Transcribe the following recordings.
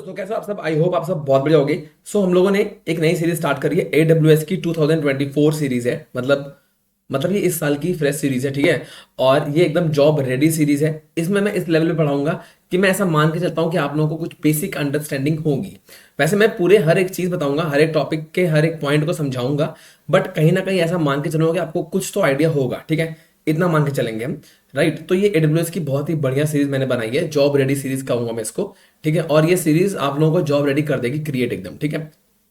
दोस्तों, कैसे हो आप सब। आई होप आप सब बहुत बढ़िया होगे। हम लोगों ने एक नई सीरीज स्टार्ट करी है। AWS की 2024 सीरीज है। मतलब ये इस साल की फ्रेश सीरीज है, ठीक है। और ये एकदम जॉब रेडी सीरीज है। इसमें मैं इस लेवल पे पढ़ाऊंगा कि मैं ऐसा मान के चलता हूँ कि आप लोगों को कुछ बेसिक अंडरस्टैंडिंग होगी। वैसे मैं पूरे हर एक चीज बताऊंगा, हर एक टॉपिक के हर एक पॉइंट को समझाऊंगा, बट कहीं ना कहीं ऐसा मान के चलूंगा कि आपको कुछ तो आइडिया होगा, ठीक है। इतना मान के चलेंगे हम। राइट, तो ये AWS की बहुत ही बढ़िया सीरीज मैंने बनाई है, जॉब रेडी सीरीज कहूंगा मैं इसको, ठीक है। और ये सीरीज आप लोगों को जॉब रेडी कर देगी, क्रिएट एकदम, ठीक है।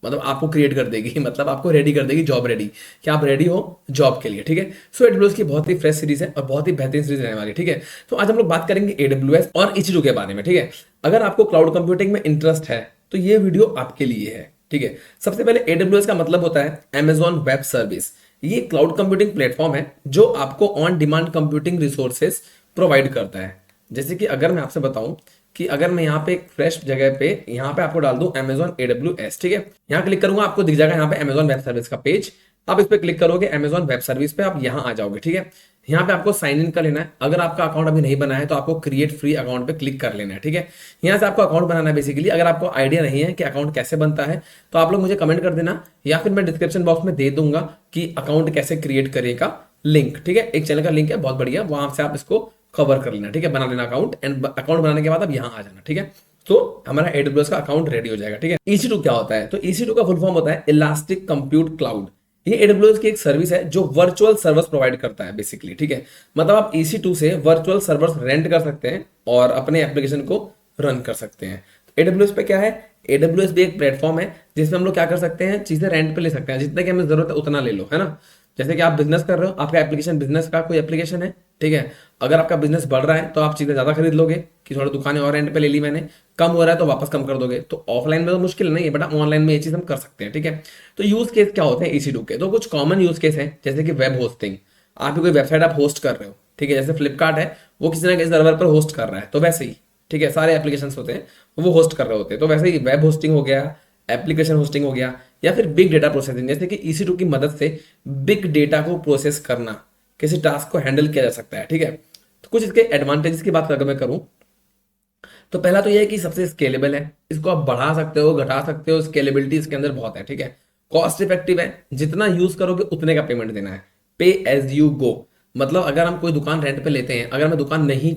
मतलब आपको क्रिएट कर देगी, मतलब आपको रेडी कर देगी, जॉब रेडी, कि आप रेडी हो जॉब के लिए, ठीक है। AWS की बहुत ही फ्रेश सीरीज है और बहुत ही बेहतरीन सीरीज रहने वाली है, ठीक है। तो आज हम लोग बात करेंगे AWS और EC2 के बारे में, ठीक है। अगर आपको क्लाउड कंप्यूटिंग में इंटरेस्ट है तो ये वीडियो आपके लिए है, ठीक है। सबसे पहले AWS का मतलब होता है Amazon वेब सर्विस। ये क्लाउड कंप्यूटिंग प्लेटफॉर्म है जो आपको on demand computing resources provide करता है। जैसे कि अगर मैं आपसे बताऊं कि अगर मैं यहाँ पे एक फ्रेश जगह पे यहाँ पे आपको डाल दूं Amazon AWS, ठीक है। यहाँ क्लिक करूंगा, आपको दिख जाएगा यहाँ पे Amazon वेब सर्विस का पेज। आप इस पे क्लिक करोगे Amazon वेब सर्विस पे, आप यहाँ आ जाओगे, ठीक है। यहाँ पे आपको साइन इन कर लेना है। अगर आपका अकाउंट अभी नहीं बना है तो आपको क्रिएट फ्री अकाउंट पे क्लिक कर लेना है, ठीक है। यहाँ से आपको अकाउंट बनाना है बेसिकली। अगर आपको आइडिया नहीं है कि अकाउंट कैसे बनता है तो आप लोग मुझे कमेंट कर देना, या फिर मैं डिस्क्रिप्शन बॉक्स में दे दूंगा कि अकाउंट कैसे क्रिएट करेगा लिंक, ठीक है। एक चैनल का लिंक है, बहुत बढ़िया, वहां से आप इसको कवर कर लेना, ठीक है। बना लेना अकाउंट, एंड अकाउंट बनाने के बाद अब यहाँ आ जाना, ठीक है। तो हमारा AWS का अकाउंट रेडी हो जाएगा, ठीक है। EC2 क्या होता है? तो EC2 का फुल फॉर्म होता है इलास्टिक कंप्यूट क्लाउड। ये AWS की एक सर्विस है जो वर्चुअल सर्वर्स प्रोवाइड करता है बेसिकली, ठीक है। मतलब आप EC2 से वर्चुअल सर्वर्स रेंट कर सकते हैं और अपने एप्लीकेशन को रन कर सकते हैं। AWS पे क्या है? AWS भी एक प्लेटफॉर्म है जिसमें हम लोग क्या कर सकते हैं, चीजें रेंट पे ले सकते हैं, जितने की हमें जरूरत है उतना ले लो, है ना। जैसे कि आप बिजनेस कर रहे हो, आपका एप्लीकेशन बिजनेस का कोई एप्लीकेशन है, ठीक है। अगर आपका बिजनेस बढ़ रहा है तो आप चीजें ज्यादा खरीद लोगे कि थोड़ी दुकानें और रेंट पे ले ली मैंने, कम हो रहा है तो वापस कम कर दोगे। तो ऑफलाइन में तो मुश्किल नहीं है, बट ऑनलाइन में ये चीज हम कर सकते हैं, ठीक है। तो यूज केस क्या होते हैं EC2 के? तो कुछ कॉमन यूज केस है, जैसे कि वेब होस्टिंग। आप कोई वेबसाइट आप होस्ट कर रहे हो, ठीक है। जैसे फ्लिपकार्ट है, वो किसी ना किसी सर्वर पर होस्ट कर रहा है, तो वैसे ही, ठीक है, सारे एप्लीकेशन होते हैं वो होस्ट कर रहे होते हैं, तो वैसे ही वेब होस्टिंग हो गया, एप्लीकेशन होस्टिंग हो गया, या फिर बिग डेटा प्रोसेसिंग, जैसे कि EC2 की मदद से बिग डेटा को प्रोसेस करना, किसी टास्क को हैंडल किया जा सकता है, ठीक है। तो कुछ इसके एडवांटेजेस की बात अगर मैं करूं तो पहला तो यह है कि सबसे स्केलेबल है, इसको आप बढ़ा सकते हो, घटा सकते हो, स्केलेबिलिटी इसके अंदर बहुत है, ठीक है। कॉस्ट इफेक्टिव है, जितना यूज करोगे उतने का पेमेंट देना है, पे एज यू गो। मतलब अगर हम कोई दुकान रेंट पे लेते हैं, अगर मैं दुकान नहीं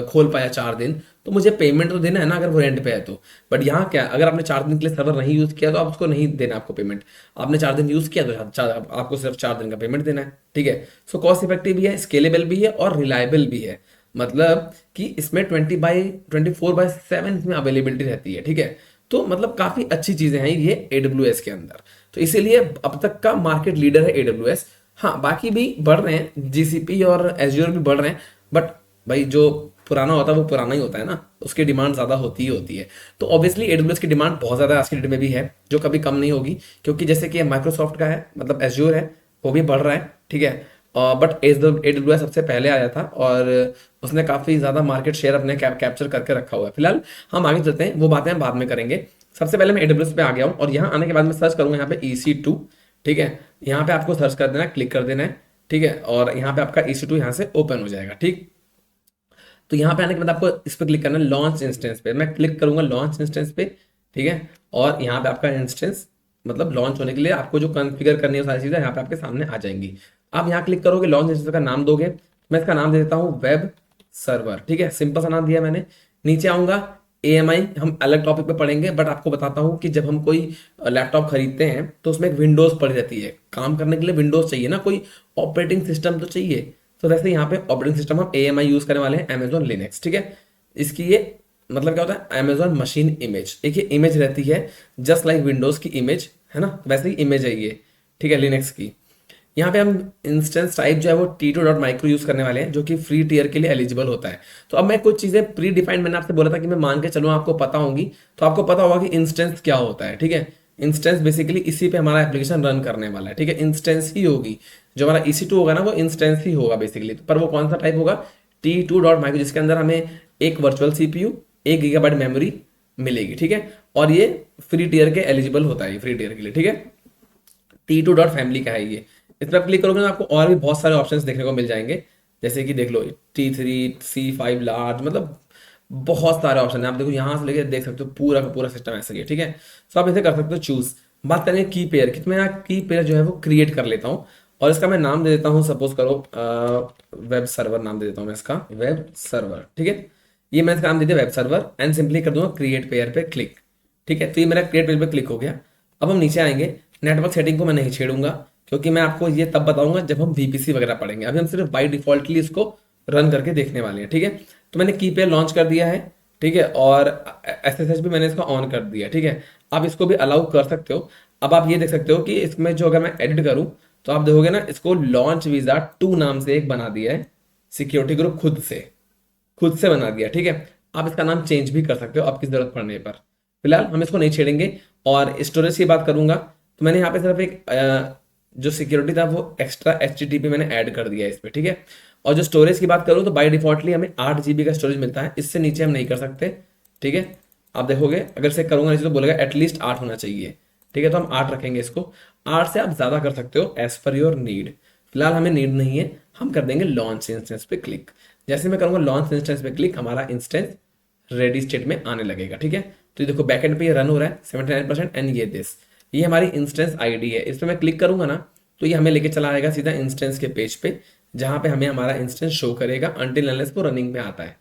खोल पाया 4 दिन, तो मुझे पेमेंट तो देना है ना, अगर वो रेंट पे है तो। बट यहाँ क्या, अगर आपने 4 दिन के लिए सर्वर नहीं यूज किया तो आप उसको नहीं देना आपको पेमेंट। आपने 4 दिन यूज किया तो आपको सिर्फ 4 दिन का पेमेंट देना है, ठीक है। कॉस्ट इफेक्टिव भी है, स्केलेबल भी है और रिलायबल भी है। मतलब कि इसमें 24/7 इसमें अवेलेबिलिटी रहती है, ठीक है। तो मतलब काफी अच्छी चीजें हैं ये AWS के अंदर। तो इसीलिए अब तक का मार्केट लीडर है AWS। हाँ, बाकी भी बढ़ रहे हैं, GCP और Azure भी बढ़ रहे हैं, बट भाई जो पुराना होता है वो पुराना ही होता है ना, उसकी डिमांड ज्यादा होती ही होती है। तो ऑब्वियसली AWS की डिमांड बहुत ज्यादा आज की डेट में भी है, जो कभी कम नहीं होगी, क्योंकि जैसे कि माइक्रोसॉफ्ट का है, मतलब Azure है, वो भी बढ़ रहा है, ठीक है। बट AWS सबसे पहले आया था और उसने काफी ज्यादा मार्केट शेयर अपने कैप्चर करके रखा हुआ है। फिलहाल हम आगे चलते हैं, वो बातें हम बाद में करेंगे। सबसे पहले मैं AWS पे आ गया हूँ और यहाँ आने के बाद मैं सर्च करूंगा यहाँ पे EC2, ठीक है। यहाँ पे आपको सर्च कर देना है, क्लिक कर देना है, ठीक है। और यहाँ पे आपका EC2 यहाँ से ओपन हो जाएगा, ठीक। तो यहाँ पे आने के बाद आपको इस पर क्लिक करना है, लॉन्च इंस्टेंस पे। मैं क्लिक करूंगा लॉन्च इंस्टेंस पे, ठीक है। और यहाँ पे आपका इंस्टेंस मतलब लॉन्च होने के लिए आपको जो कॉन्फ़िगर करनी है सारी चीजें यहाँ पे आपके सामने आ जाएंगी। आप यहाँ क्लिक करोगे, लॉन्च इंस्टेंस का नाम दोगे। मैं इसका नाम दे देता हूँ वेब सर्वर, ठीक है। सिंपल सा नाम दिया मैंने। नीचे आऊंगा, AMI हम अलग टॉपिक पे पढ़ेंगे, बट आपको बताता हूँ कि जब हम कोई लैपटॉप खरीदते हैं तो उसमें एक विंडोज पड़ी रहती है, काम करने के लिए विंडोज चाहिए ना, कोई ऑपरेटिंग सिस्टम तो चाहिए। तो वैसे यहाँ पे ऑपरेटिंग सिस्टम हम AMI यूज करने वाले हैं, Amazon लिनक्स, ठीक है। इसकी ये मतलब क्या होता है, Amazon मशीन इमेज। एक ये इमेज रहती है जस्ट लाइक विंडोज की इमेज, है ना, वैसे ही इमेज है ये, ठीक है, लिनक्स की। यहाँ पे हम इंस्टेंस टाइप जो है वो T2.micro यूज करने वाले हैं, जो कि फ्री टीयर के लिए एलिजिबल होता है। तो अब मैं कुछ चीजें प्री डिफाइंड, मैंने आपसे बोला था कि मैं मान के चलूँ आपको पता होंगी, तो आपको पता होगा कि इंस्टेंस क्या होता है, ठीक है। इंस्टेंस बेसिकली इसी पे हमारा एप्लीकेशन रन करने वाला है, ठीक है। इंस्टेंस ही होगी, जो हमारा EC2 होगा ना वो इंस्टेंस ही होगा बेसिकली। पर वो कौन सा टाइप होगा, T2.micro, जिसके अंदर हमें एक वर्चुअल CPU, 1 GB मेमोरी मिलेगी, ठीक है। और ये फ्री टीयर के एलिजिबल होता है, फ्री टीयर के लिए, ठीक है। T2.family का है ये। इस पर आप क्लिक करोगे ना, आपको और भी बहुत सारे ऑप्शंस देखने को मिल जाएंगे, जैसे कि देख लो T3, C5 लार्ज, मतलब बहुत सारे ऑप्शन है, आप देखो यहाँ से लेके देख सकते हो पूरा का पूरा सिस्टम ऐसा ही है, ठीक है। सो आप इसे कर सकते हो चूज। बात करेंगे की पेयर की, तो मैं यहाँ की पेयर जो है वो क्रिएट कर लेता हूँ और इसका मैं नाम दे देता हूँ, सपोज करो वेब सर्वर नाम दे देता हूँ मैं इसका, वेब सर्वर, ठीक है। ये मैं इसका नाम दे दिया वेब सर्वर एंड सिंपली कर दूंगा क्रिएट पेयर पे क्लिक, ठीक है। तो ये मेरा क्रिएट पेयर पे क्लिक हो गया। अब हम नीचे आएंगे, नेटवर्क सेटिंग को मैं नहीं छेड़ूंगा क्योंकि मैं आपको ये तब बताऊंगा जब हम वीपीसी वगैरह पढ़ेंगे, अभी हम सिर्फ बाई डिफॉल्टली इसको रन करके देखने वाले हैं, ठीक है। तो मैंने की पेयर लॉन्च कर दिया है, ठीक है, और एसएसएच भी मैंने इसका ऑन कर दिया, ठीक है। आप इसको भी अलाउ कर सकते हो। अब आप ये देख सकते हो कि इसमें जो अगर मैं एडिट करूं तो आप देखोगे ना, इसको लॉन्च वीजा 2 नाम से एक बना दिया है सिक्योरिटी ग्रुप, खुद से बना दिया, ठीक है। आप इसका नाम चेंज भी कर सकते हो आपकी जरूरत पड़ने पर। फिलहाल हम इसको नहीं छेड़ेंगे। और स्टोरेज की बात करूंगा तो मैंने यहाँ पे सिर्फ एक जो सिक्योरिटी था वो एक्स्ट्रा HTTP मैंने ऐड कर दिया है इस पे, ठीक है। और जो स्टोरेज की बात करूँ तो बाय डिफॉल्टली हमें 8 GB का स्टोरेज मिलता है, इससे नीचे हम नहीं कर सकते, ठीक है। आप देखोगे अगर से करूंगा नीचे तो बोलेगा एटलीस्ट 8 होना चाहिए, ठीक है। तो हम 8 रखेंगे इसको, 8 से आप ज्यादा कर सकते हो एज पर योर नीड। फिलहाल हमें नीड नहीं है, हम कर देंगे लॉन्च इंस्टेंस पे क्लिक। जैसे मैं करूंगा लॉन्च इंस्टेंस पे क्लिक, हमारा इंस्टेंस रेडी स्टेट में आने लगेगा, ठीक है। तो ये देखो बैकएंड पे ये रन हो रहा है 79% एंड ये हमारी इंस्टेंस आईडी है। इस पर मैं क्लिक करूंगा ना तो ये हमें लेके चला आएगा सीधा इंस्टेंस के पेज पे, जहां पे हमें हमारा इंस्टेंस शो करेगा अनटिल अनलेस वो रनिंग में आता है,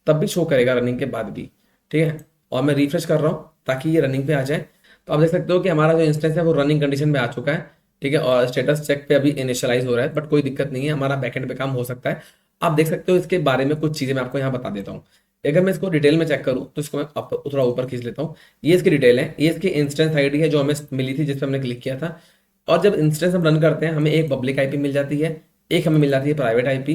तब भी शो करेगा रनिंग के बाद भी, ठीक है। और मैं रिफ्रेश कर रहा हूँ ताकि ये रनिंग पे आ जाए। तो आप देख सकते हो कि हमारा जो इंस्टेंस है वो रनिंग कंडीशन में आ चुका है, ठीक है। और स्टेटस चेक पे अभी इनिशियलाइज हो रहा है, बट कोई दिक्कत नहीं है, हमारा बैकएंड पे काम हो सकता है। आप देख सकते हो इसके बारे में कुछ चीजें मैं आपको यहाँ बता देता हूँ। अगर मैं इसको डिटेल में चेक करूँ तो इसको मैं थोड़ा ऊपर खींच लेता हूँ। ये इसकी डिटेल है, ये इसकी इंस्टेंस आईडी है जो हमें मिली थी जिस पर हमने क्लिक किया था। और जब इंस्टेंस हम रन करते हैं हमें एक पब्लिक आईपी मिल जाती है, एक हमें मिल जाती है प्राइवेट आईपी,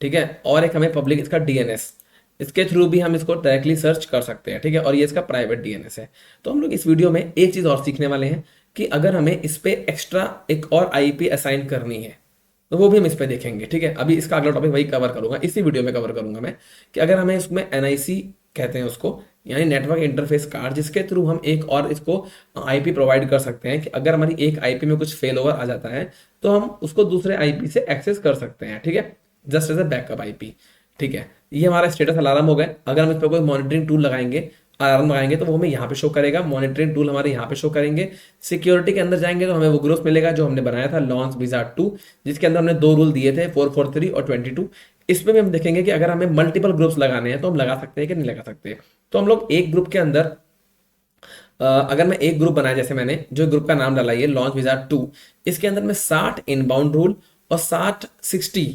ठीक है। और एक हमें पब्लिक इसका डीएनएस, इसके थ्रू भी हम इसको डायरेक्टली सर्च कर सकते हैं, ठीक है। और ये इसका प्राइवेट डीएनएस है। तो हम लोग इस वीडियो में एक चीज और सीखने वाले हैं कि अगर हमें इस पे एक्स्ट्रा एक और आईपी असाइन करनी है तो वो भी हम इस पे देखेंगे, ठीक है। अभी इसका अगला टॉपिक वही कवर करूंगा, इसी वीडियो में कवर करूंगा मैं, कि अगर हमें इसमें एनआईसी कहते हैं उसको, यानी नेटवर्क इंटरफेस कार्ड, जिसके थ्रू हम एक और इसको आईपी प्रोवाइड कर सकते हैं कि अगर हमारी एक आईपी में कुछ फेल ओवर आ जाता है तो हम उसको दूसरे आईपी से एक्सेस कर सकते हैं, ठीक है, just as a backup IP, ठीक है। ये हमारा स्टेटस अलार्म हो गए। अगर हम इस पर कोई मॉनिटरिंग टूल लगाएंगे, अलार्म लगाएंगे, तो वो हमें यहाँ पे शो करेगा, मॉनिटरिंग टूल हमारे यहाँ पे शो करेंगे। सिक्योरिटी के अंदर जाएंगे तो हमें वो ग्रुप मिलेगा जो हमने बनाया था लॉन्च विजार्ड 2, जिसके अंदर हमने 2 रूल दिए थे 443 और 22। इसमें भी हम देखेंगे कि अगर हमें मल्टीपल ग्रुप्स लगाने हैं तो हम लगा सकते हैं कि नहीं लगा सकते। तो हम लोग एक ग्रुप के अंदर अगर मैं एक ग्रुप बनाया, जैसे मैंने जो ग्रुप का नाम डाला ये लॉन्च विजार्ड 2, इसके अंदर मैं 60 इनबाउंड रूल और 60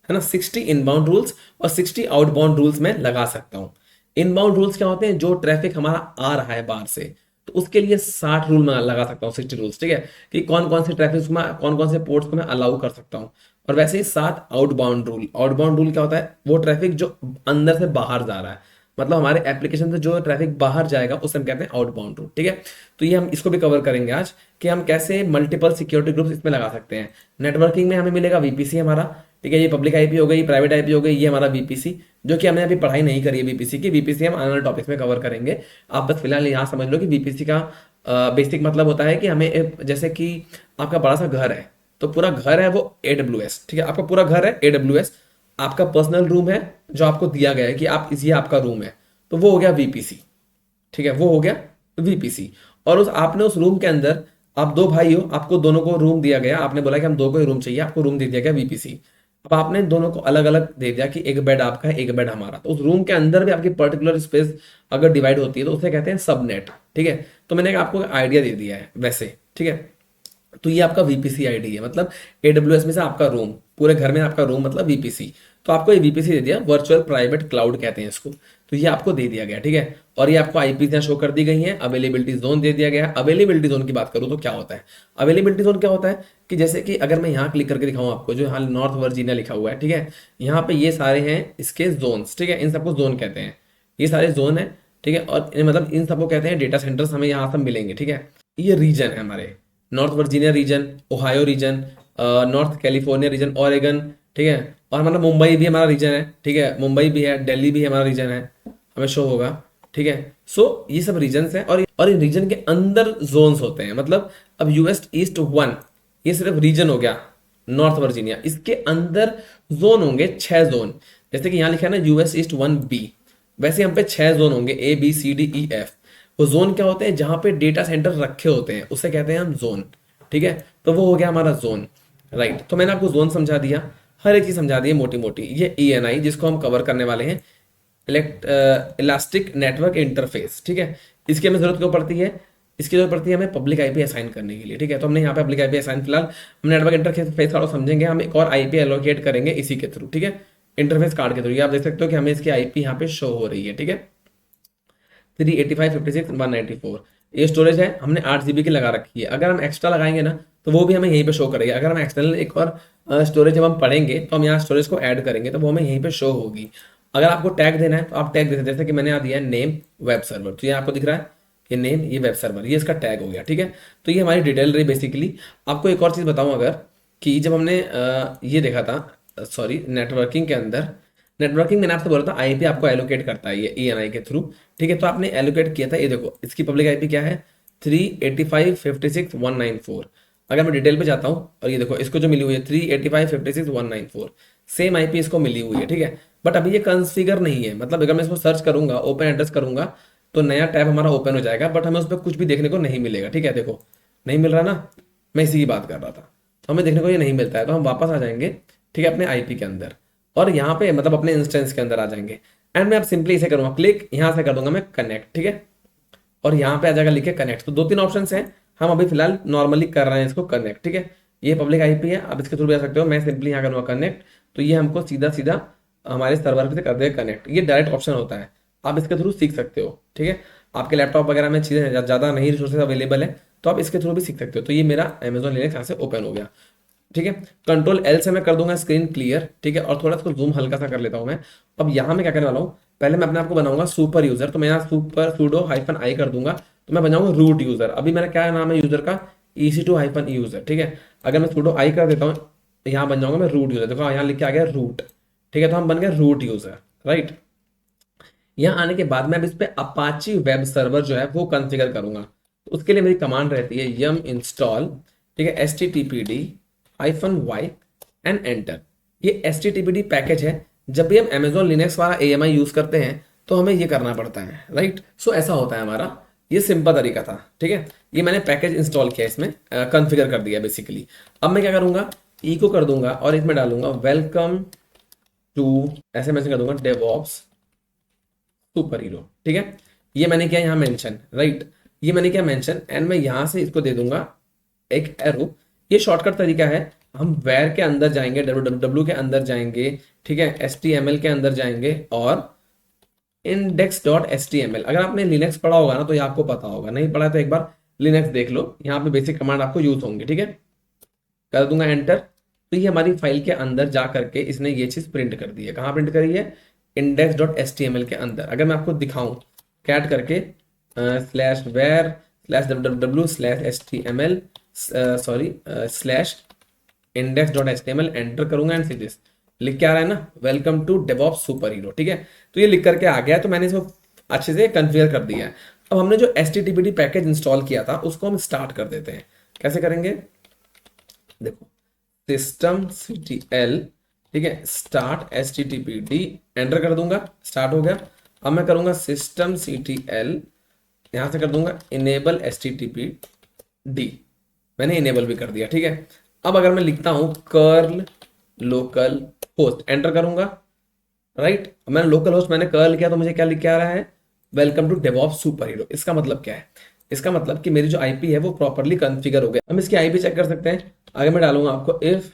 है ना, 60 इनबाउंड रूल्स और 60 आउटबाउंड रूल्स में लगा सकता हूं। इनबाउंड रूल्स क्या होते हैं, जो ट्रैफिक हमारा आ रहा है बाहर से, तो उसके लिए 60 रूल मैं लगा सकता हूँ, 60 रूल्स, ठीक है, कि कौन कौन से ट्रैफिक में कौन कौन से पोर्ट्स को मैं अलाउ कर सकता हूँ। और वैसे ही 7 आउटबाउंड रूल। आउटबाउंड रूल क्या होता है, वो ट्रैफिक जो अंदर से बाहर जा रहा है, मतलब हमारे एप्लीकेशन से जो ट्रैफिक बाहर जाएगा उसे हम कहते हैं आउटबाउंड रूट, ठीक है। तो ये हम इसको भी कवर करेंगे आज कि हम कैसे मल्टीपल सिक्योरिटी ग्रुप्स इसमें लगा सकते हैं। नेटवर्किंग में हमें मिलेगा वीपीसी हमारा, ठीक है, ये पब्लिक आईपी हो गई, प्राइवेट आईपी हो गई, ये हमारा वीपीसी, जो कि हमने अभी पढ़ाई नहीं करी है वीपीसी की। वीपीसी हम आने वाले टॉपिक्स में कवर करेंगे। आप बस फिलहाल यहाँ समझ लो कि वीपीसी का बेसिक मतलब होता है कि हमें जैसे कि आपका बड़ा सा घर है, तो पूरा घर है वो AWS, ठीक है, आपका पूरा घर है AWS, आपका पर्सनल रूम है जो आपको दिया गया है कि आप ये आपका रूम है, तो वो हो गया वीपीसी, ठीक है, वो हो गया वीपीसी। और उस रूम के अंदर आप 2 भाई हो, आपको दोनों को रूम दिया गया, आपने बोला कि हम 2 को ही रूम चाहिए, आपको रूम दे दिया गया वीपीसी। अब आपने दोनों को अलग अलग दे दिया कि एक बेड आपका है, एक बेड हमारा, तो उस रूम के अंदर भी आपकी पर्टिकुलर स्पेस अगर डिवाइड होती है तो उसे कहते हैं सबनेट, ठीक है। तो मैंने आपको आइडिया दे दिया है वैसे, ठीक है। तो ये आपका वीपीसी आईडी है, मतलब AWS में से आपका रूम, पूरे घर में आपका रूम मतलब वीपीसी। तो आपको ये वीपीसी दे दिया, वर्चुअल प्राइवेट क्लाउड कहते हैं इसको, तो ये आपको दे दिया गया, ठीक है। और ये आपको आईपी यहाँ शो कर दी गई है, अवेलेबिलिटी जोन दे दिया गया है। अवेलेबिलिटी जोन की बात करूँ तो क्या होता है, अवेलेबिलिटी जोन क्या होता है कि जैसे कि अगर मैं यहाँ क्लिक करके दिखाऊँ आपको, जो यहाँ नॉर्थ वर्जीनिया लिखा हुआ है, ठीक है, यहाँ पे ये सारे हैं इसके जोन्स, ठीक है, इन सबको जोन कहते हैं, ये सारे जोन है, ठीक है। और मतलब इन सबको कहते हैं डेटा सेंटर्स, हमें यहाँ सब मिलेंगे, ठीक है। ये रीजन है हमारे, North Virginia region, Ohio region, North California region, Oregon, ठीक है। और हमारा मुंबई भी हमारा रीजन है, ठीक है, मुंबई भी है, दिल्ली भी हमारा रीजन है, हमें शो होगा, ठीक है। सो ये सब रीजन्स हैं और इन रीजन के अंदर जोन्स होते हैं। मतलब अब यूएस ईस्ट 1 ये सिर्फ रीजन हो गया नॉर्थ वर्जीनिया, इसके अंदर जोन होंगे 6 जोन। जैसे कि यहाँ लिखा है ना यूएस ईस्ट 1B, वैसे हम पे 6 जोन होंगे, ABCDEF। वो जोन क्या होते हैं, जहां पे डेटा सेंटर रखे होते हैं उसे कहते हैं हम जोन। ठीक है, तो वो हो गया हमारा जोन। राइट, तो मैंने आपको जोन समझा दिया, हर एक चीज समझा दी है मोटी मोटी। ये ENI जिसको हम कवर करने वाले हैं, इलास्टिक नेटवर्क इंटरफेस। ठीक है, इसकी हमें जरूरत क्यों पड़ती है, इसकी जरूरत पड़ती है हमें पब्लिक आईपी असाइन करने के लिए। ठीक है, तो हमने यहाँ पे पब्लिक आईपी असाइन, फिलहाल हम नेटवर्क इंटरफेस का समझेंगे, हम एक और आईपी एलोकेट करेंगे इसी के थ्रू। ठीक है, इंटरफेस कार्ड के थ्रू। ये आप देख सकते हो कि हमें इसकी आईपी यहाँ पे शो हो रही है। ठीक है, 38556 194, ये स्टोरेज है, हमने 8 GB की लगा रखी है। अगर हम एक्स्ट्रा लगाएंगे ना तो वो भी हमें यहीं पे शो करेगी। अगर हम एक्सटर्नल एक और स्टोरेज जब हम पढ़ेंगे तो हम यहाँ स्टोरेज को ऐड करेंगे तो वो हमें यहीं पे शो होगी। अगर आपको टैग देना है तो आप टैग दे सकते हैं, जैसे कि मैंने यहाँ दिया है नेम वेब सर्वर, तो ये आपको दिख रहा है ये नेम, ये वेब सर्वर, ये इसका टैग हो गया। ठीक है, तो ये हमारी डिटेल रही बेसिकली। आपको एक और चीज़ बताऊँ, अगर कि जब हमने ये देखा था, सॉरी, नेटवर्किंग के अंदर, नेटवर्किंग मैंने आपसे बोला था आईपी आपको एलोकेट करता है ये ENI के थ्रू। ठीक है, तो आपने एलोकेट किया था, ये देखो इसकी पब्लिक आईपी क्या है, 38556 194। अगर मैं डिटेल पे जाता हूँ और ये देखो इसको जो मिली हुई है 38556 194, सेम आईपी इसको मिली हुई है। ठीक है, बट अभी ये कॉन्फ़िगर नहीं है, मतलब अगर मैं इसको सर्च करूंगा, ओपन एड्रेस करूंगा, तो नया टैब हमारा ओपन हो जाएगा, बट हमें उस पर कुछ भी देखने को नहीं मिलेगा। ठीक है, देखो नहीं मिल रहा ना, मैं इसी की बात कर रहा था, तो हमें देखने को ये नहीं मिलता है, तो हम वापस आ जाएंगे। ठीक है, अपने आईपी के अंदर, और यहाँ पे मतलब अपने इंस्टेंस के अंदर आ जाएंगे, एंड मैं अब सिंपली इसे करूंगा क्लिक, यहाँ से कर दूंगा मैं कनेक्ट। ठीक है, और यहाँ पे आ जाएगा लिखे कनेक्ट। तो 2-3 ऑप्शन हैं, हम अभी फिलहाल नॉर्मली कर रहे हैं इसको कनेक्ट। ठीक है, ये पब्लिक आईपी है, आप इसके थ्रू भी आ सकते हो, मैं सिंपली यहाँ करूँगा कनेक्ट, तो ये हमको सीधा सीधा हमारे सर्वर पे से कर देगा कनेक्ट। ये डायरेक्ट ऑप्शन होता है, आप इसके थ्रू सीख सकते हो। ठीक है, आपके लैपटॉप वगैरह में चीज़ें ज़्यादा नहीं रिसोर्सेज अवेलेबल है तो आप इसके थ्रू भी सीख सकते हो। तो ये मेरा अमेजोन लिनक्स यहाँ से ओपन हो गया। ठीक है, Ctrl L से मैं कर दूंगा स्क्रीन क्लियर। ठीक है, और थोड़ा सा जूम हल्का सा कर लेता हूं मैं। अब यहाँ मैं क्या करने वाला हूँ, पहले मैं अपने आप को बनाऊंगा सुपर यूजर, तो मैं यहाँ सुपर सुडो -i कर दूंगा, तो मैं बनाऊंगा रूट यूजर। अभी मेरा क्या नाम है यूजर का, EC2 यूजर। ठीक है, अगर मैं सुडो आई कर देता हूँ, यहाँ बन जाऊंगा मैं रूट यूजर। देखो यहाँ लिख के आ गया रूट। ठीक है, तो हम बन गए रूट यूजर। राइट, यहाँ आने के बाद मैं अब इस पे अपाची वेब सर्वर जो है वो कॉन्फ़िगर करूंगा, तो उसके लिए मेरी कमांड रहती है यम इंस्टॉल। ठीक है, HTTPD-y एंड एंटर। ये HTTPD पैकेज है, जब भी हम अमेजोन लिनक्स वाला AMI यूज करते हैं तो हमें ये करना पड़ता है। राइट, सो ऐसा होता है हमारा, ये सिंपल तरीका था। ठीक है, ये मैंने पैकेज इंस्टॉल किया, इसमें कॉन्फ़िगर कर दिया बेसिकली। अब मैं क्या करूंगा, को कर दूंगा और इसमें डालूंगा वेलकम टू, ऐसे मैंशन कर दूंगा डेवऑप्स सुपर हीरो। ठीक है, ये मैंने किया यहाँ मेंशन। राइट, ये मैंने किया मेंशन, एंड मैं यहाँ से इसको दे दूंगा एक एरो। ये शॉर्टकट तरीका है, हम वेर के अंदर जाएंगे, www के अंदर जाएंगे। ठीक है, HTML के अंदर जाएंगे और index.html। अगर आपने लिनक्स पढ़ा होगा ना तो ये आपको पता होगा, नहीं पढ़ा तो एक बार लिनक्स देख लो, यहाँ पे बेसिक कमांड आपको यूज होंगे। ठीक है, कर दूंगा एंटर, तो ये हमारी फाइल के अंदर जा करके इसने ये चीज प्रिंट कर दी है। कहाँ प्रिंट करी है, index.html के अंदर। अगर मैं आपको दिखाऊं कैट करके /var/www/html सॉरी /index.html एंटर करूंगा, एंड सी दिस लिख के आ रहा है ना, welcome to DevOps super hero. ठीक है, तो ये लिख करके आ गया, तो मैंने इसको अच्छे से कन्फिगर कर दिया है। अब हमने जो HTTPD पैकेज इंस्टॉल किया था उसको हम स्टार्ट कर देते हैं। कैसे करेंगे, देखो systemctl, ठीक है, स्टार्ट HTTPD, एंटर कर दूंगा, स्टार्ट हो गया। अब मैं करूंगा systemctl, यहां से कर दूंगा इनेबल HTTPD, मैंने इनेबल भी कर दिया। ठीक है, अब अगर मैं लिखता हूं कर्ल लोकल होस्ट, एंटर करूंगा। राइट, मैंने लोकल होस्ट मैंने कर्ल किया तो मुझे क्या लिख के आ रहा है, welcome to DevOps super hero. इसका मतलब क्या है, इसका मतलब कि मेरी जो आईपी है वो प्रॉपर्ली कॉन्फ़िगर हो गया। हम इसकी आईपी चेक कर सकते हैं, आगे मैं डालूंगा आपको इफ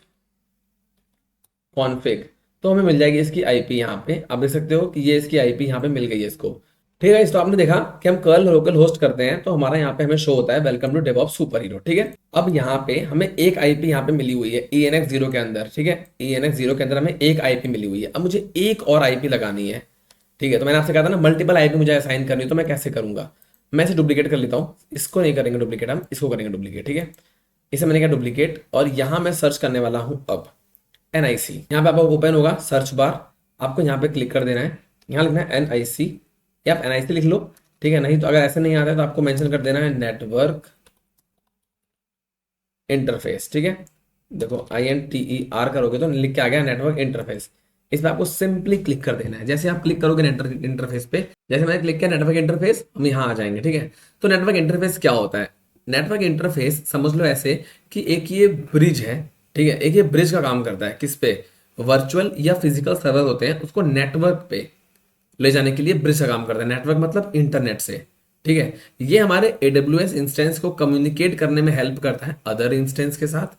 कॉन्फिग, तो हमें मिल जाएगी इसकी आईपी। यहाँ पे आप देख सकते हो कि ये इसकी आईपी यहाँ पे मिल गई है इसको। ठीक है, इस तो आपने देखा कि हम कर्ल लोकल होस्ट करते हैं तो हमारा यहाँ पे हमें शो होता है welcome to DevOps super hero. ठीक है, अब यहाँ पे हमें एक आईपी यहाँ पे मिली हुई है ENX0 के अंदर। ठीक है, ENX0 के अंदर हमें एक आईपी मिली हुई है। अब मुझे एक और आईपी लगानी है। ठीक है, तो मैंने आपसे कहा था ना मल्टीपल आईपी मुझे असाइन करनी है, तो मैं कैसे करूंगा, मैं इसे डुप्लीकेट कर लेता हूँ। इसको नहीं करेंगे डुप्लीकेट, हम इसको करेंगे डुप्लीकेट। ठीक है, इसे मैंने किया डुप्लीकेट, और यहाँ मैं सर्च करने वाला हूँ अब NIC। यहाँ पे आपको ओपन होगा सर्च बार, आपको यहाँ पे क्लिक कर देना है, यहाँ लिखना है NIC, या आप NIC लिख लो। ठीक है, नहीं तो अगर ऐसे नहीं आता है तो आपको मेंशन कर देना है नेटवर्क इंटरफेस। ठीक है, देखो INTER करोगे तो लिख के आ गया नेटवर्क इंटरफेस। इस पर आपको सिंपली क्लिक कर देना है। जैसे आप क्लिक करोगे नेटवर्क इंटरफेस पे, जैसे मैंने क्लिक किया नेटवर्क इंटरफेस, हम यहाँ आ जाएंगे, ठीक है। तो नेटवर्क इंटरफेस क्या होता है? नेटवर्क इंटरफेस समझ लो ऐसे कि एक ये ब्रिज है, ठीक है, एक ये ब्रिज का काम करता है। किस पे? वर्चुअल या फिजिकल सर्वर होते हैं, उसको नेटवर्क पे ले जाने के लिए ब्रिज का काम करता है। नेटवर्क मतलब इंटरनेट से, ठीक है। ये हमारे AWS इंस्टेंस को कम्युनिकेट करने में हेल्प करता है अदर इंस्टेंस के साथ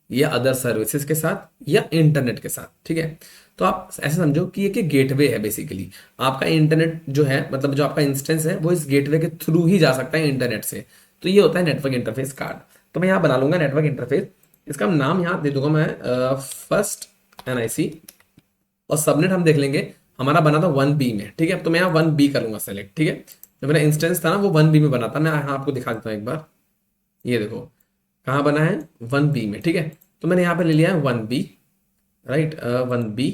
या अदर सर्विसेज के साथ या इंटरनेट के साथ, ठीक है। तो आप ऐसे समझो कि ये गेटवे है बेसिकली। आपका इंटरनेट जो है, मतलब जो आपका इंस्टेंस है, वो इस गेटवे के थ्रू ही जा सकता है इंटरनेट से। तो ये होता है नेटवर्क इंटरफेस कार्ड। तो मैं यहाँ बना लूंगा नेटवर्क इंटरफेस, इसका नाम यहाँ दे दूंगा मैं फर्स्ट NIC, और सबनेट हम देख लेंगे, हमारा बना था 1B में, ठीक है। तो मैं यहाँ 1B करूंगा सेलेक्ट, ठीक है। जो मेरा इंस्टेंस था ना वो 1B में बना था। मैं यहाँ आपको दिखा देता हूँ एक बार, ये देखो कहाँ बना है, 1B में, ठीक है। तो मैंने यहाँ पे ले लिया है 1B, right, 1B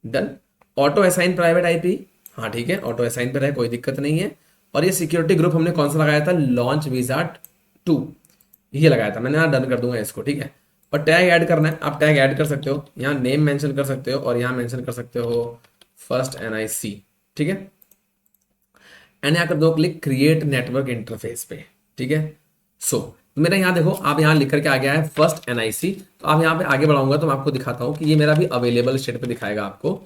done. Auto assign private IP, हाँ ठीक है, ऑटो असाइन पे रहे, कोई दिक्कत नहीं है। और ये सिक्योरिटी ग्रुप हमने कौन सा लगाया था? लॉन्च विजार्ड 2, ये लगाया था मैंने। यहाँ डन कर दूंगा इसको, ठीक है। और टैग ऐड करना है, आप टैग ऐड कर सकते हो, यहाँ नेम मेंशन कर सकते हो और यहाँ मेंशन कर सकते हो फर्स्ट NIC, ठीक है। एंड यहाँ कर दो क्लिक क्रिएट नेटवर्क इंटरफेस पे, ठीक है। सो मेरा यहाँ देखो, आप यहाँ लिख करके आ गया है फर्स्ट NIC। तो आप यहाँ पे आगे बढ़ाऊंगा तो मैं आपको दिखाता हूँ कि ये मेरा भी अवेलेबल स्टेट पे दिखाएगा आपको।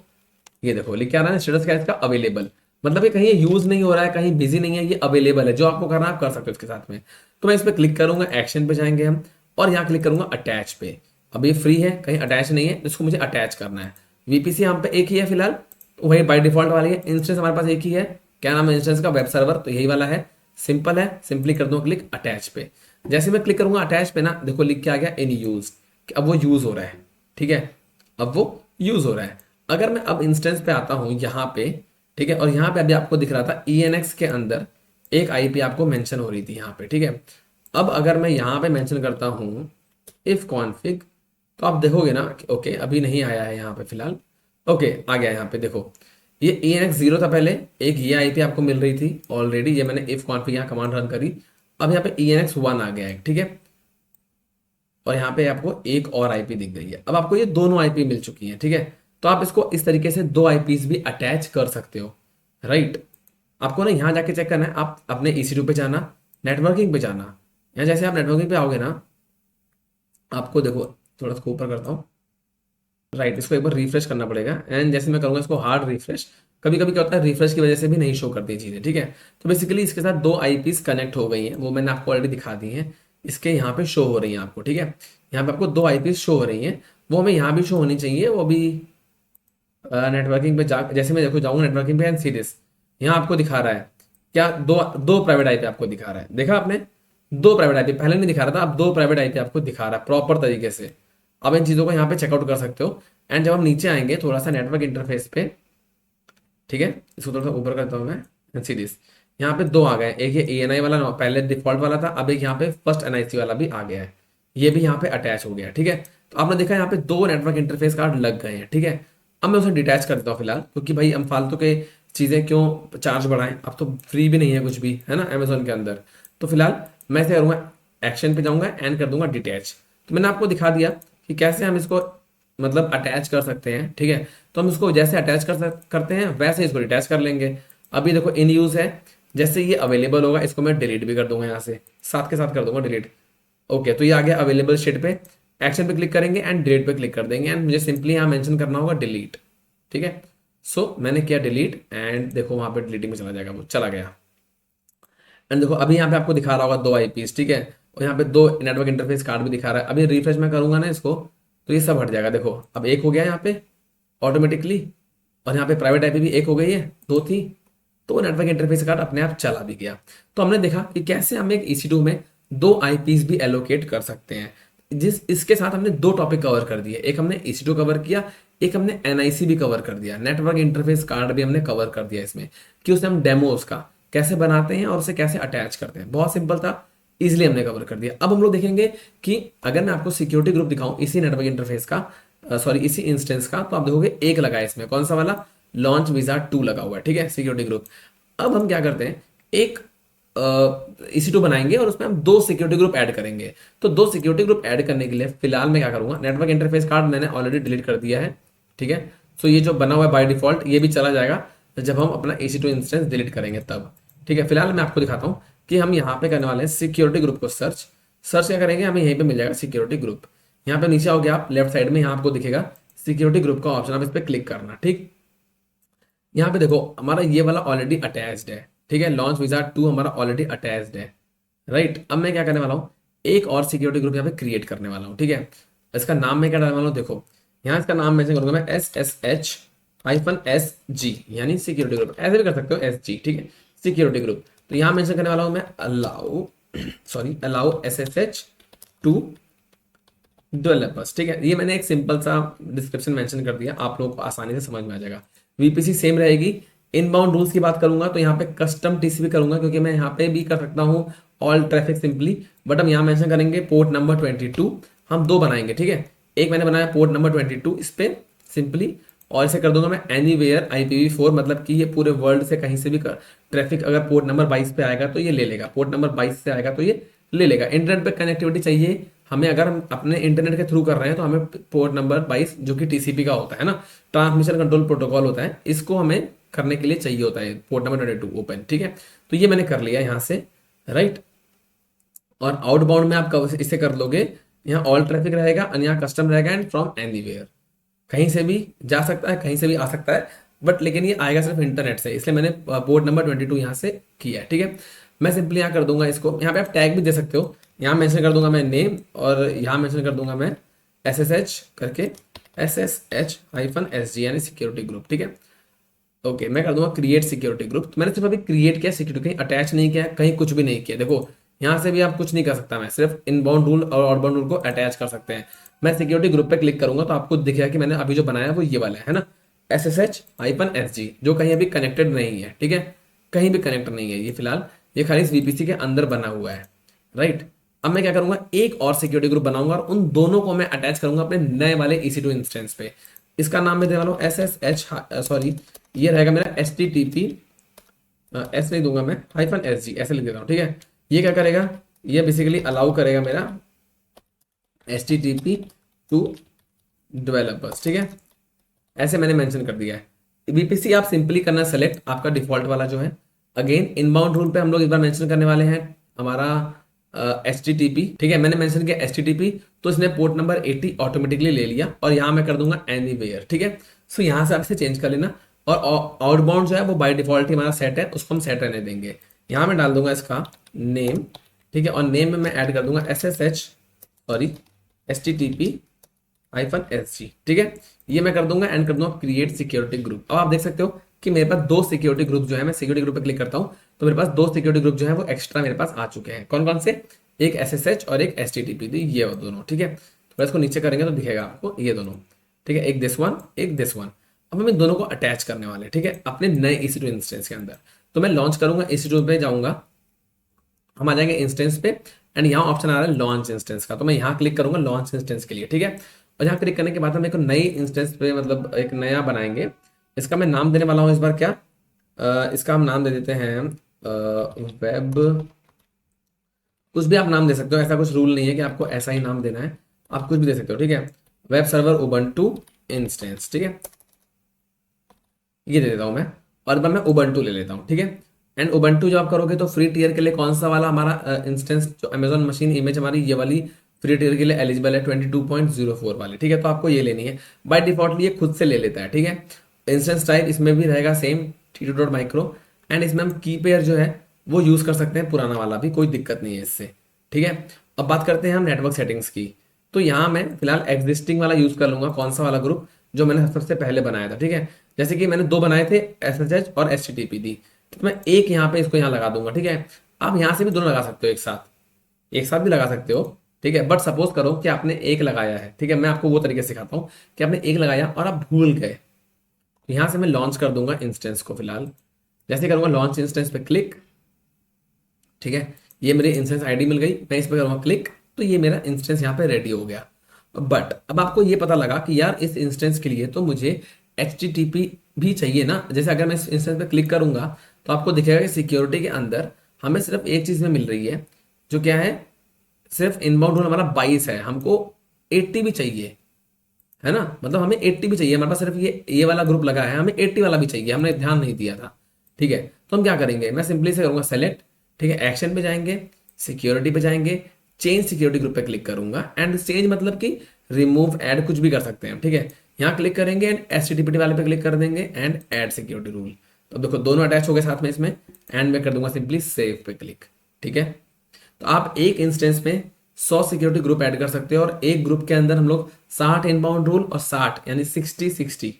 ये देखो लिख के आ रहा है स्टेटस क्या है इसका? अवेलेबल। मतलब ये कहीं यूज नहीं हो रहा है, कहीं बिजी नहीं है, ये अवेलेबल है। जो आपको करना है आप कर सकते हो इसके साथ में। तो मैं इस पर क्लिक करूंगा, एक्शन पे जाएंगे हम, और यहाँ क्लिक करूंगा अटैच पे। अब ये फ्री है, कहीं अटैच नहीं है, इसको मुझे अटैच करना है। VPC यहाँ पे एक ही है फिलहाल, तो वही बाई डिफॉल्ट वाली है। इंस्टेंस हमारे पास एक ही है, क्या नाम है इंस्टेंस का? वेब सर्वर, तो यही वाला है, सिंपल है। सिंपली कर दो क्लिक अटैच पे। जैसे मैं क्लिक करूंगा अटैच पे ना, देखो लिख के आ गया इन यूज, अब वो यूज हो रहा है, ठीक है। अब वो यूज हो रहा है। अगर मैं अब इंस्टेंस पे आता हूं यहाँ पे, ठीक है, और यहाँ पे अभी आपको दिख रहा था ENX के अंदर एक IP आपको मेंशन हो रही थी यहाँ पे, ठीक है। अब अगर मैं यहाँ पे मेंशन करता हूँ इफ कॉन्फिग, तो आप देखोगे ना कि ओके अभी नहीं आया है यहाँ पे फिलहाल। ओके आ गया यहाँ पे, देखो ये ENX 0 था पहले, एक ये IP आपको मिल रही थी ऑलरेडी, ये मैंने इफ कॉन्फिग यहाँ कमांड रन करी। अब यहाँ पे ENX 1 आ गया है, ठीक है। और यहाँ पे आपको एक और IP दिख गई है। अब आपको ये दोनों IP मिल चुकी हैं, ठीक है। तो आप इसको इस तरीके से दो IPs भी अटैच कर सकते हो, राइट। आपको ना यहाँ जाके चेक करना है, आप अपने EC2 पे जाना, नेटवर्किंग पे जाना। यहाँ जैसे आप नेटवर्किंग पे आओगे ना, आपको देखो थोड़ा सा ऊपर करता हूँ, राइट, इसको एक बार रिफ्रेश करना पड़ेगा। एंड जैसे मैं करूँगा इसको हार्ड रिफ्रेश, कभी कभी क्या होता है रिफ्रेश की वजह से भी नहीं शो करती चीज़ें, ठीक है। तो बेसिकली इसके साथ दो IPs कनेक्ट हो गई हैं, वो मैंने आपको ऑलरेडी दिखा दी हैं। इसके यहाँ पे शो हो रही हैं आपको, ठीक है। यहाँ पे आपको दो IPs शो हो रही हैं, वो हमें यहाँ भी शो होनी चाहिए। वो भी नेटवर्किंग पे जा, जैसे मैं देखो जाऊँगा नेटवर्किंग पे एंड सीरीज, यहाँ आपको दिखा रहा है क्या? दो दो प्राइवेट IP आपको दिखा रहा है, देखा आपने? दो प्राइवेट IP पहले नहीं दिखा रहा था, अब दो प्राइवेट IP आपको दिखा रहा है प्रॉपर तरीके से। अब इन चीज़ों को यहाँ पे चेकआउट कर सकते हो। एंड जब हम नीचे आएंगे थोड़ा सा नेटवर्क इंटरफेस पे, ठीक है, इसको थोड़ा सा ऊपर करता हूँ मैं, सीरीज यहाँ पे दो आ गए। एक ये ANI वाला पहले डिफॉल्ट वाला था, अब एक यहाँ पे फर्स्ट NIC वाला भी आ गया है, ये भी यहाँ पे अटैच हो गया है, ठीक है। तो आपने देखा यहाँ पे दो नेटवर्क इंटरफेस कार्ड लग गए हैं, ठीक है। अब मैं उसे डिटैच कर देता हूँ फिलहाल, क्योंकि भाई हम फालतू के चीज़ें क्यों चार्ज बढ़ाएं, अब तो फ्री भी नहीं है कुछ भी, है ना, अमेजोन के अंदर। तो फिलहाल मैं ऐसे करूँगा, एक्शन पे जाऊँगा एंड कर दूंगा डिटैच। तो मैंने आपको दिखा दिया कि कैसे हम इसको मतलब अटैच कर सकते हैं, ठीक है। तो हम इसको जैसे अटैच करते हैं वैसे इसको डिटैच कर लेंगे। अभी देखो इन यूज है, जैसे ये अवेलेबल होगा इसको मैं डिलीट भी कर दूंगा, यहाँ से साथ के साथ कर दूंगा डिलीट। ओके, तो ये आ गया अवेलेबल स्टेट पे। एक्शन पे क्लिक करेंगे एंड डिलीट पे क्लिक कर देंगे, एंड मुझे सिंपली यहाँ मेंशन करना होगा डिलीट, ठीक है। सो मैंने किया डिलीट एंड देखो वहां पे डिलीटिंग में चला जाएगा, वो चला गया। एंड देखो अभी यहाँ पे आपको दिखा रहा होगा दो IPs, ठीक है, और यहाँ पे दो नेटवर्क इंटरफेस कार्ड भी दिखा रहा है। अभी रिफ्रेश मैं करूंगा ना इसको, तो ये सब हट जाएगा। देखो अब एक हो गया यहाँ पे ऑटोमेटिकली, और यहाँ पे प्राइवेट IP भी एक हो गई है, दो थी, तो नेटवर्क इंटरफेस कार्ड अपने आप चला भी गया। तो हमने देखा कि कैसे हम एक EC2 में दो IPs भी एलोकेट कर सकते हैं। इसके साथ हमने दो टॉपिक कवर कर दिए, एक हमने EC2 कवर किया, एक हमने NIC भी कवर कर दिया, नेटवर्क इंटरफेस कार्ड भी हमने कवर कर दिया इसमें, कि उससे हम डेमो उसका कैसे बनाते हैं और उसे कैसे अटैच करते हैं। बहुत सिंपल था, इजिली हमने कवर कर दिया। अब हम लोग देखेंगे कि अगर मैं आपको सिक्योरिटी ग्रुप दिखाऊं इसी नेटवर्क इंटरफेस का, सॉरी इसी इंस्टेंस का, तो आप देखोगे एक लगा है इसमें, कौन सा वाला? लॉन्च विजार्ड 2 लगा हुआ है, ठीक है, सिक्योरिटी ग्रुप। अब हम क्या करते हैं, एक EC2 बनाएंगे और उसमें हम दो सिक्योरिटी ग्रुप ऐड करेंगे। तो दो सिक्योरिटी ग्रुप ऐड करने के लिए फिलहाल मैं क्या करूंगा, नेटवर्क इंटरफेस कार्ड मैंने ऑलरेडी डिलीट कर दिया है, ठीक है। सो ये जो बना हुआ है बाय डिफॉल्ट ये भी चला जाएगा जब हम अपना EC2 इंस्टेंस डिलीट करेंगे तब। ठीक है, फिलहाल मैं आपको दिखाता हूँ कि हम यहाँ पे करने वाले हैं सिक्योरिटी ग्रुप को सर्च। सर्च क्या करेंगे, हमें यहीं पे मिल जाएगा सिक्योरिटी ग्रुप। यहाँ पे नीचे आओगे आप, लेफ्ट साइड में यहाँ आपको दिखेगा सिक्योरिटी ग्रुप का ऑप्शन, आप इस पर क्लिक करना। ठीक, यहाँ पे देखो हमारा ये वाला ऑलरेडी अटैच्ड है। ठीक है, लॉन्च विजार्ड 2 हमारा ऑलरेडी अटैच्ड है। राइट, अब मैं क्या करने वाला हूँ, एक और सिक्योरिटी ग्रुप यहाँ पे क्रिएट करने वाला हूँ। ठीक है, इसका नाम मैं क्या डालने वाला हूँ, देखो यहाँ इसका नाम मेंशन करूंगा मैं SSH-SG, यानी सिक्योरिटी ग्रुप, ऐसे भी कर सकते हो SG। ठीक है, सिक्योरिटी ग्रुप। तो यहाँ मेंशन करने वाला हूँ मैं अलाउ SSH टू डेवलपर्स। ठीक है, ये मैंने एक सिंपल सा डिस्क्रिप्शन मेंशन कर दिया, आप लोगों को आसानी से समझ में आ जाएगा। VPC सेम रहेगी। इनबाउंड रूल्स की बात करूंगा तो यहाँ पे कस्टम TCP करूंगा, क्योंकि मैं यहाँ पे भी कर सकता हूँ ऑल ट्रैफिक सिंपली, बट हम यहाँ मेंशन करेंगे पोर्ट नंबर 22। हम 2 बनाएंगे। ठीक है, एक मैंने बनाया पोर्ट नंबर 22 इस पे सिंपली, और इसे कर दूंगा मैं एनीवेयर IPv4, मतलब कि ये पूरे वर्ल्ड से कहीं से भी ट्रैफिक अगर पोर्ट नंबर 22 पे आएगा तो ये ले लेगा, पोर्ट नंबर 22 से आएगा तो ये ले लेगा। इंटरनेट पे कनेक्टिविटी चाहिए हमें, अगर हम अपने इंटरनेट के थ्रू कर रहे हैं तो हमें पोर्ट नंबर 22 जो कि TCP का होता है ना, ट्रांसमिशन कंट्रोल प्रोटोकॉल होता है, इसको हमें करने के लिए चाहिए होता है पोर्ट नंबर 22 ओपन। ठीक है, तो ये मैंने कर लिया यहाँ से। राइट, और आउटबाउंड में आप कब इसे कर लोगे, यहाँ ऑल ट्रैफिक रहेगा और यहाँ कस्टम रहेगा एंड फ्रॉम एनीवेयर, कहीं से भी जा सकता है कहीं से भी आ सकता है, बट लेकिन ये आएगा सिर्फ इंटरनेट से, इसलिए मैंने पोर्ट नंबर 22 यहाँ से किया है। ठीक है, मैं सिंपली यहाँ कर दूंगा इसको, यहाँ पे आप टैग भी दे सकते हो, यहाँ मेंशन कर दूंगा मैं नेम, और यहाँ मेंशन कर दूंगा मैं SSH करके SSH-SG यानी सिक्योरिटी ग्रुप। ठीक है, ओके, मैं कर दूंगा क्रिएट सिक्योरिटी ग्रुप। तो मैंने सिर्फ अभी क्रिएट किया सिक्योरिटी, कहीं अटैच नहीं किया, कहीं कुछ भी नहीं किया। देखो यहाँ से भी आप कुछ नहीं कर सकता, मैं सिर्फ इनबाउंड रूल और आउटबाउंड रूल को अटैच कर सकते हैं। मैं सिक्योरिटी ग्रुप पे क्लिक करूंगा तो आपको दिखेगा कि मैंने अभी जो बनाया वो ये वाला है ना, SSH-SG, जो कहीं अभी कनेक्टेड नहीं है। ठीक है, कहीं भी कनेक्ट नहीं है ये फिलहाल, ये खाली इस VPC के अंदर बना हुआ है। राइट, अब मैं क्या करूंगा, एक और सिक्योरिटी ग्रुप बनाऊंगा और उन दोनों को मैं अटैच करूंगा अपने नए वाले EC2 इंस्टेंस पे। इसका नाम मैं देने वाला हूँ SSH, ये रहेगा मेरा HTTP, S नहीं दूंगा मैं, -SG ऐसे लिख देता हूँ। ठीक है, ये क्या करेगा, ये बेसिकली अलाउ करेगा मेरा HTTP टू डेवलपर्स। ठीक है, ऐसे मैंने मेंशन कर दिया है। VPC आप सिंपली करना सेलेक्ट, आपका डिफॉल्ट वाला जो है। अगेन इनबाउंड रूल पे हम लोग इस बार मेंशन करने वाले हैं हमारा HTTP। ठीक है, मैंने मेंशन किया HTTP, तो इसने पोर्ट नंबर 80 ऑटोमेटिकली ले लिया, और यहाँ मैं कर दूंगा एनीवेयर। ठीक है, सो यहाँ से आप इसे चेंज कर लेना, और आउटबाउंड जो है वो बाय डिफॉल्ट ही हमारा सेट है, उसको हम सेट रहने देंगे। यहाँ मैं डाल दूंगा इसका नेम। ठीक है, और नेम में मैं ऐड कर दूंगा HTTP-SG। ठीक है, ये मैं कर दूंगा एंड कर दूंगा क्रिएट सिक्योरिटी ग्रुप। अब आप देख सकते हो कि मेरे पास 2 सिक्योरिटी ग्रुप जो है, मैं सिक्योरिटी ग्रुप पे क्लिक करता हूँ तो मेरे पास 2 सिक्योरिटी ग्रुप जो है वो एक्स्ट्रा मेरे पास आ चुके हैं। कौन कौन से, एक SSH और एक HTTP, ये वो दोनों। ठीक है, थोड़ा इसको नीचे करेंगे तो दिखेगा आपको ये दोनों। ठीक है, एक दिस वन, एक दिस वन। अब हम इन दोनों को अटैच करने वाले हैं। ठीक है, अपने नए EC2 इंस्टेंस के अंदर। तो मैं लॉन्च करूंगा, EC2 पे जाऊंगा, हम आ जाएंगे इंस्टेंस पे, एंड यहाँ ऑप्शन आ रहा है लॉन्च इंस्टेंस का, तो मैं यहाँ क्लिक करूंगा लॉन्च इंस्टेंस के लिए। ठीक है, और यहाँ क्लिक करने के बाद हम एक नई इंस्टेंस पे, मतलब एक नया बनाएंगे। इसका मैं नाम देने वाला हूँ इस बार क्या, इसका हम नाम दे देते हैं वेब, कुछ भी आप नाम दे सकते हो, ऐसा कुछ रूल नहीं है कि आपको ऐसा ही नाम देना है, आप कुछ भी दे सकते हो। ठीक है, वेब सर्वर उबंटू इंस्टेंस। ठीक है, ये दे देता हूँ मैं, और इस बार मैं उबंटू ले लेता हूँ। ठीक है, एंड उबंटू जो आप करोगे तो फ्री टीयर के लिए कौन सा वाला हमारा इंस्टेंस, जो अमेजॉन मशीन इमेज हमारी ये वाली फ्री टीयर के लिए एलिजिबल है 22.04 वाली। ठीक है, तो आपको ये लेनी है, बाय डिफॉल्ट ये खुद से ले लेता है। ठीक है, इंस्टेंस टाइप इसमें भी रहेगा सेम T2.micro, एंड इसमें हम की पेयर जो है वो यूज कर सकते हैं, पुराना वाला भी, कोई दिक्कत नहीं है इससे। ठीक है, अब बात करते हैं हम नेटवर्क सेटिंग्स की। तो यहाँ मैं फिलहाल एग्जिस्टिंग वाला यूज कर लूंगा, कौन सा वाला ग्रुप, जो मैंने सबसे पहले बनाया था। ठीक है, जैसे कि मैंने 2 बनाए थे, SSH और HTTP थी, तो मैं एक यहाँ पे इसको यहाँ लगा दूंगा। ठीक है, आप यहाँ से भी दोनों लगा सकते हो एक साथ भी लगा सकते हो। ठीक है, बट सपोज करो कि आपने एक लगाया है। ठीक है, मैं आपको वो तरीके सिखाता हूँ कि आपने एक लगाया और आप भूल गए, तो यहाँ से मैं लॉन्च कर दूंगा इंस्टेंस को। फिलहाल जैसे करूंगा लॉन्च इंस्टेंस पे क्लिक, ठीक है, ये मेरी इंस्टेंस आईडी मिल गई, मैं इस पर करूंगा क्लिक, तो ये मेरा इंस्टेंस यहाँ पे रेडी हो गया। बट अब आपको ये पता लगा कि यार इस इंस्टेंस के लिए तो मुझे HTTP भी चाहिए ना। जैसे अगर मैं इस इंस्टेंस पे क्लिक करूंगा तो आपको दिखेगा कि सिक्योरिटी के अंदर हमें सिर्फ एक चीज में मिल रही है, जो क्या है, सिर्फ इनबाउंड रूल हमारा 22 है, हमको 80 भी चाहिए। है ना, मतलब हमें 80 भी चाहिए, हमारे पास सिर्फ ये वाला ग्रुप लगा है, हमें 80 वाला भी चाहिए, हमने ध्यान नहीं दिया था। ठीक है, तो हम क्या करेंगे, मैं सिंपली से करूंगा सेलेक्ट, ठीक है, एक्शन पे जाएंगे, सिक्योरिटी पे जाएंगे, चेंज सिक्योरिटी ग्रुप पे क्लिक करूंगा, एंड चेंज मतलब कि रिमूव ऐड कुछ भी कर सकते हैं। ठीक है, यहाँ क्लिक करेंगे एंड HTTP वाले पे क्लिक कर देंगे एंड ऐड सिक्योरिटी रूल। तो अब देखो दोनों अटैच हो गए साथ में इसमें, एंड मैं कर दूंगा सिंपली सेव पे क्लिक। ठीक है, तो आप एक इंस्टेंस में 100 सिक्योरिटी ग्रुप ऐड कर सकते हो, और एक ग्रुप के अंदर हम लोग 60 इनबाउंड रूल और 60 यानी 60-60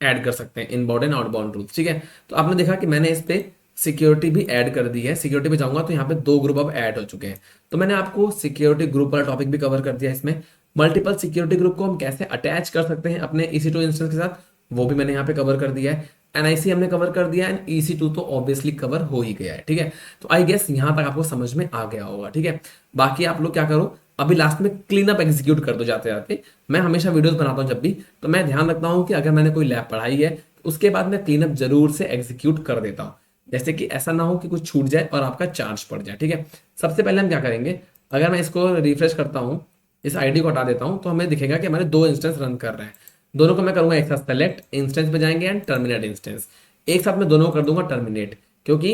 ऐड कर सकते हैं, इनबाउंड एंड आउटबाउंड रूल। ठीक है, तो आपने देखा कि मैंने इस पे सिक्योरिटी भी ऐड कर दी है। सिक्योरिटी पे जाऊंगा तो यहाँ पे 2 ग्रुप अब ऐड हो चुके हैं। तो मैंने आपको सिक्योरिटी ग्रुप वाला टॉपिक भी कवर कर दिया है। इसमें मल्टीपल सिक्योरिटी ग्रुप को हम कैसे अटैच कर सकते हैं अपने EC2 इंस्टेंस के साथ, वो भी मैंने यहाँ पे कवर कर दिया है। NIC हमने कवर कर दिया एंड EC2 तो ऑब्वियसली कवर हो ही गया है। ठीक है, तो आई गेस यहाँ तक आपको समझ में आ गया होगा। ठीक है, बाकी आप लोग क्या करो, अभी लास्ट में क्लीन अप एग्जीक्यूट कर दो जाते जाते। मैं हमेशा वीडियोस बनाता हूँ जब भी, तो मैं ध्यान रखता हूँ कि अगर मैंने कोई लैब पढ़ाई है तो उसके बाद मैं क्लीन अप जरूर से एग्जीक्यूट कर देता हूँ, जैसे कि ऐसा ना हो कि कुछ छूट जाए और आपका चार्ज पड़ जाए। ठीक है, सबसे पहले हम क्या करेंगे, अगर मैं इसको रिफ्रेश करता हूँ, इस आईडी को हटा देता हूँ, तो हमें दिखेगा कि हमारे 2 इंस्टेंस रन कर रहे हैं। दोनों को मैं करूंगा एक साथ सेलेक्ट, इंस्टेंस पे जाएंगे एंड टर्मिनेट इंस्टेंस, एक साथ में दोनों को कर दूंगा टर्मिनेट, क्योंकि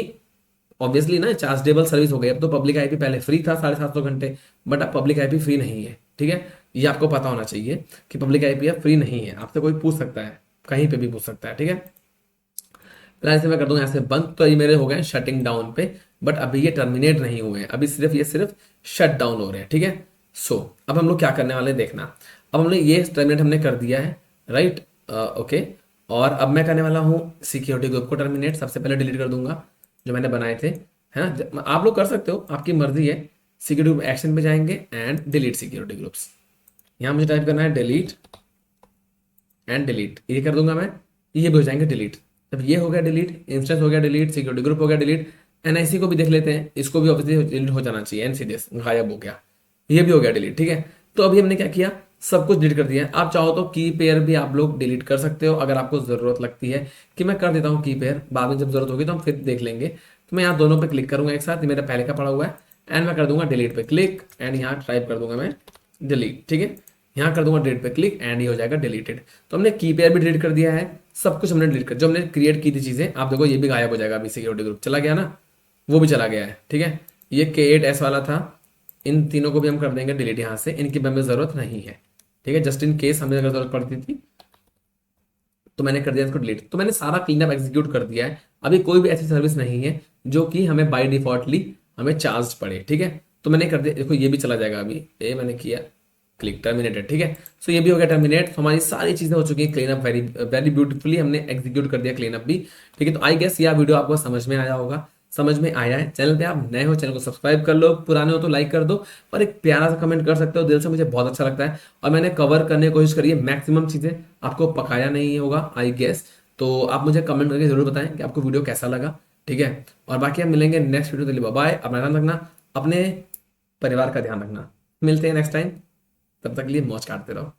ऑब्वियसली ना चार्जेबल सर्विस हो गई। अब तो पब्लिक आईपी पहले फ्री था 750 घंटे, बट अब पब्लिक आईपी फ्री नहीं है। ठीक है, ये आपको पता होना चाहिए कि पब्लिक आईपी अब फ्री नहीं है, आपसे कोई पूछ सकता है, कहीं पे भी पूछ सकता है। ठीक है, फिलहाल इसे मैं कर दूंगा ऐसे बंद, तो ये मेरे हो गए शटिंग डाउन पे, बट अभी ये टर्मिनेट नहीं हुए हैं, अभी सिर्फ शट डाउन हो रहे हैं। ठीक है, सो अब हम लोग क्या करने वाले हैं देखना। अब हमने ये टर्मिनेट हमने कर दिया है, राइट, ओके। और अब मैं करने वाला हूँ सिक्योरिटी ग्रुप को टर्मिनेट, सबसे पहले डिलीट कर दूंगा जो मैंने बनाए थे, है ना। आप लोग कर सकते हो, आपकी मर्जी है। सिक्योरिटी ग्रुप एक्शन पे जाएंगे एंड डिलीट सिक्योरिटी ग्रुप्स, यहाँ मुझे टाइप करना है डिलीट एंड डिलीट, ये कर दूंगा मैं, ये भी हो जाएंगे डिलीट। जब ये हो गया डिलीट, इंस्टेंस हो गया डिलीट, सिक्योरिटी ग्रुप हो गया डिलीट, NIC को भी देख लेते हैं, इसको भी ऑब्वियसली डिलीट हो जाना चाहिए, NCDS गायब हो गया, ये भी हो गया डिलीट। ठीक है, तो अभी हमने क्या किया, सब कुछ डिलीट कर दिया है। आप चाहो तो की पेयर भी आप लोग डिलीट कर सकते हो, अगर आपको जरूरत लगती है, कि मैं कर देता हूँ की पेयर, बाद में जब जरूरत होगी तो हम फिर देख लेंगे। तो मैं यहाँ दोनों पे क्लिक करूंगा एक साथ, ये मेरा पहले का पड़ा हुआ है, एंड मैं कर दूंगा डिलीट पे क्लिक, एंड यहाँ टाइप कर दूंगा मैं डिलीट। ठीक है, यहाँ कर दूंगा डिलीट पे क्लिक एंड ये हो जाएगा डिलीटेड। तो हमने की पेयर भी डिलीट कर दिया है, सब कुछ हमने डिलीट कर, जो हमने क्रिएट की थी चीजें, आप देखो ये भी गायब हो जाएगा, अभी सिक्योरिटी ग्रुप चला गया ना, वो भी चला गया है। ठीक है, ये K8S वाला था, इन तीनों को भी हम कर देंगे डिलीट यहाँ से, इनकी हमें जरूरत नहीं है। ठीक है, जस्ट इन केस हमें अगर जरूरत पड़ती थी तो मैंने कर दिया इसको डिलीट। तो मैंने सारा क्लीन अप एग्जीक्यूट कर दिया है, अभी कोई भी ऐसी सर्विस नहीं है जो कि हमें बाय डिफॉल्टली हमें चार्ज पड़े। ठीक है, तो मैंने कर दिया, देखो ये भी चला जाएगा, अभी ये मैंने किया क्लिक टर्मिनेटेड। ठीक है, सो ये भी हो गया टर्मिनेट, तो हमारी सारी चीजें हो चुकी हैं clean up, very very beautifully हमने एग्जीक्यूट कर दिया क्लीन अप भी। ठीक है, तो आई गेस यह वीडियो आपको समझ में आया होगा, समझ में आया है। चैनल पे आप नए हो, चैनल को सब्सक्राइब कर लो, पुराने हो तो लाइक कर दो, और एक प्यारा सा कमेंट कर सकते हो, दिल से मुझे बहुत अच्छा लगता है। और मैंने कवर करने की कोशिश करी है, मैक्सिमम चीजें आपको पकाया नहीं होगा आई गेस। तो आप मुझे कमेंट करके जरूर बताएं कि आपको वीडियो कैसा लगा। ठीक है, और बाकी हम मिलेंगे नेक्स्ट वीडियो के लिए, बाय, अपना ध्यान रखना, अपने परिवार का ध्यान रखना, मिलते हैं नेक्स्ट टाइम, तब तक के लिए मौज काटते रहो।